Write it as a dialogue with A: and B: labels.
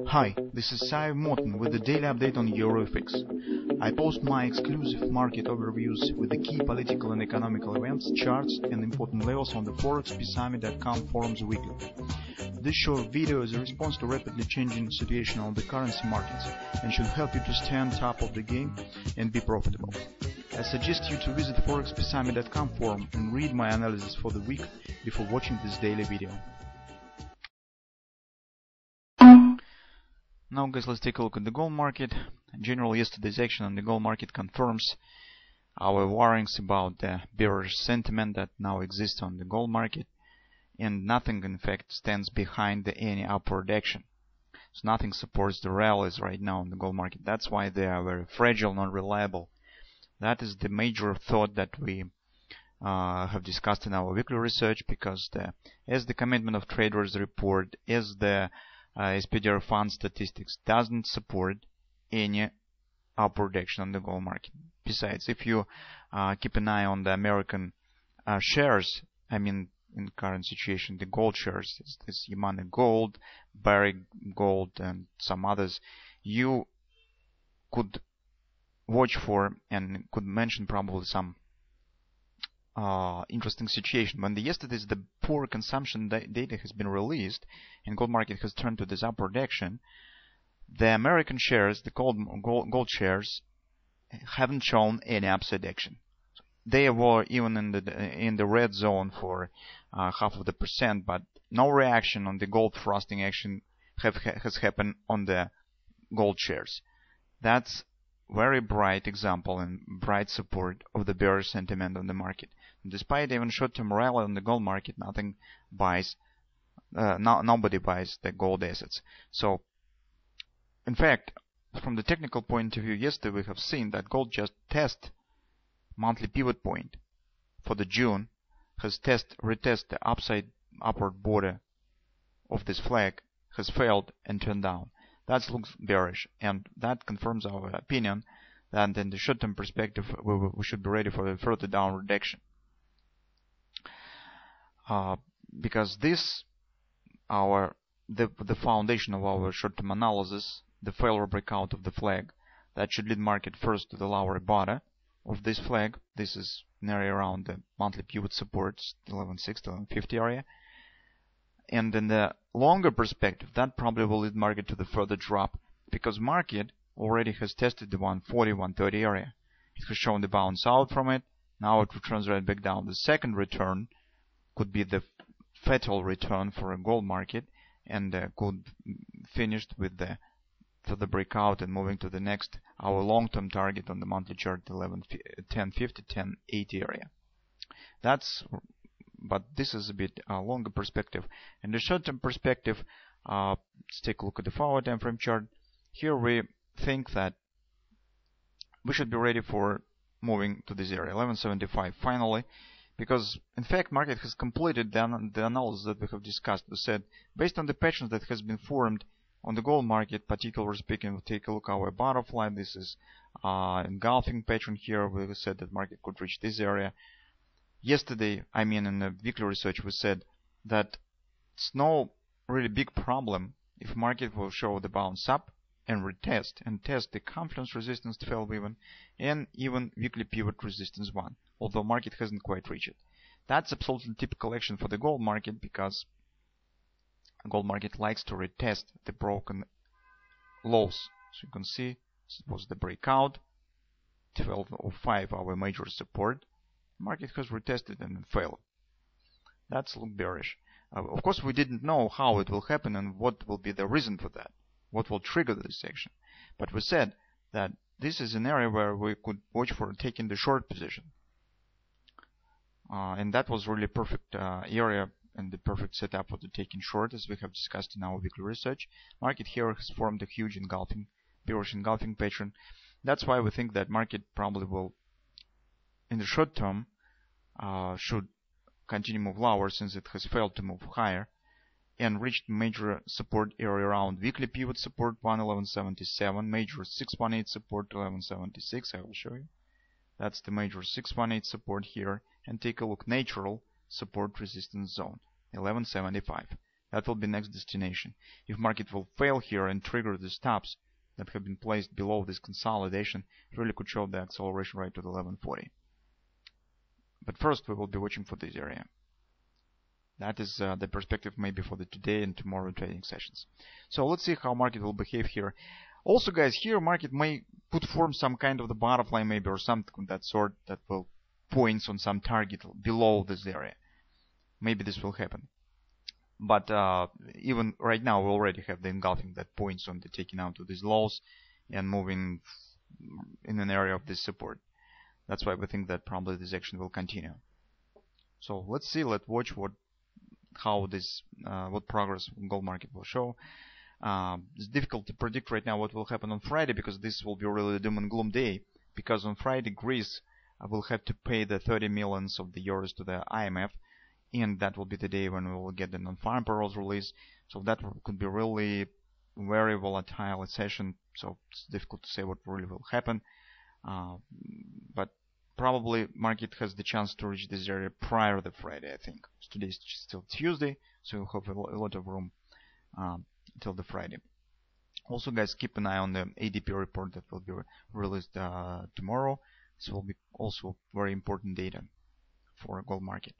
A: Hi, this is Sive Morten with the daily update on EuroFX. I post my exclusive market overviews with the key political and economical events, charts and important levels on the ForexPeaceArmy.com forums weekly. This short video is a response to rapidly changing situation on the currency markets and should help you to stay on top of the game and be profitable. I suggest you to visit ForexPeaceArmy.com forum and read my analysis for the week before watching this daily video. Now guys, let's take a look at the gold market. In general, yesterday's action on the gold market confirms our worries about the bearish sentiment that now exists on the gold market, and nothing in fact stands behind any upward action. So nothing supports the rallies right now in the gold market. That's why they are very fragile, not reliable. That is the major thought that we have discussed in our weekly research, because as the commitment of traders report, as the SPDR fund statistics doesn't support any upward action on the gold market. Besides, if you keep an eye on the American shares, I mean in current situation the gold shares, this Yamana Gold, Barrick Gold and some others, you could watch for and could mention probably some interesting situation. When yesterday's the poor consumption data has been released and gold market has turned to this upward action, the American shares, the gold shares, haven't shown any upside action. They were even in the red zone for 0.5%, but no reaction on the gold thrusting action has happened on the gold shares. That's very bright example and bright support of the bearish sentiment on the market. Despite even short-term rally on the gold market, nobody buys the gold assets. So, in fact, from the technical point of view, yesterday we have seen that gold just test monthly pivot point for the June, has retest the upward border of this flag, has failed and turned down. That looks bearish, and that confirms our opinion that in the short-term perspective we should be ready for a further downward action. Because this, the foundation of our short-term analysis, the failure breakout of the flag, that should lead market first to the lower bottom of this flag. This is an area around the monthly pivot support, 1160, 1150 area. And in the longer perspective, that probably will lead market to the further drop, because market already has tested the 140, 130 area. It has shown the bounce out from it. Now it returns right back down. The second return could be the fatal return for a gold market, and could finish with the breakout and moving to the next, our long-term target on the monthly chart, 1050, 1080 area. But this is a bit longer perspective. In the short-term perspective, let's take a look at the forward time frame chart. Here we think that we should be ready for moving to this area, 1175 finally, because in fact market has completed the analysis that we have discussed. We said, based on the patterns that has been formed on the gold market, particularly speaking, we'll take a look at our butterfly. This is engulfing pattern here. We said that market could reach this area. Yesterday, I mean in the weekly research, we said that it's no really big problem if market will show the bounce up and retest and test the confluence resistance 12 and even weekly pivot resistance 1, although market hasn't quite reached it. That's absolutely typical action for the gold market, because gold market likes to retest the broken lows. So you can see this was the breakout, 1205, our major support. Market has retested and failed. That's look bearish. Of course, we didn't know how it will happen and what will be the reason for that, what will trigger this action. But we said that this is an area where we could watch for taking the short position. And that was really perfect area and the perfect setup for the taking short, as we have discussed in our weekly research. Market here has formed a huge bearish engulfing pattern. That's why we think that market probably will, in the short term, should continue move lower, since it has failed to move higher and reached major support area around weekly pivot support 1177, major 618 support 1176. I will show you. That's the major 618 support here, and take a look, natural support resistance zone 1175. That will be next destination. If market will fail here and trigger the stops that have been placed below this consolidation, it really could show the acceleration right to the 1140. But first we will be watching for this area. That is the perspective maybe for the today and tomorrow trading sessions. So let's see how market will behave here. Also, guys, here market may form some kind of the butterfly maybe or something of that sort that will points on some target below this area. Maybe this will happen. But even right now we already have the engulfing that points on the taking out of these lows and moving in an area of this support. That's why we think that probably this action will continue. So let's see, let's watch what progress gold market will show. It's difficult to predict right now what will happen on Friday, because this will be really a doom and gloom day, because on Friday Greece will have to pay the 30 millions of the euros to the IMF, and that will be the day when we will get the non-farm payrolls release. So that could be really very volatile session, so it's difficult to say what really will happen. But probably market has the chance to reach this area prior to Friday, I think. Today is still Tuesday, so we'll have a lot of room until the Friday. Also, guys, keep an eye on the ADP report that will be released tomorrow. This will be also very important data for gold market.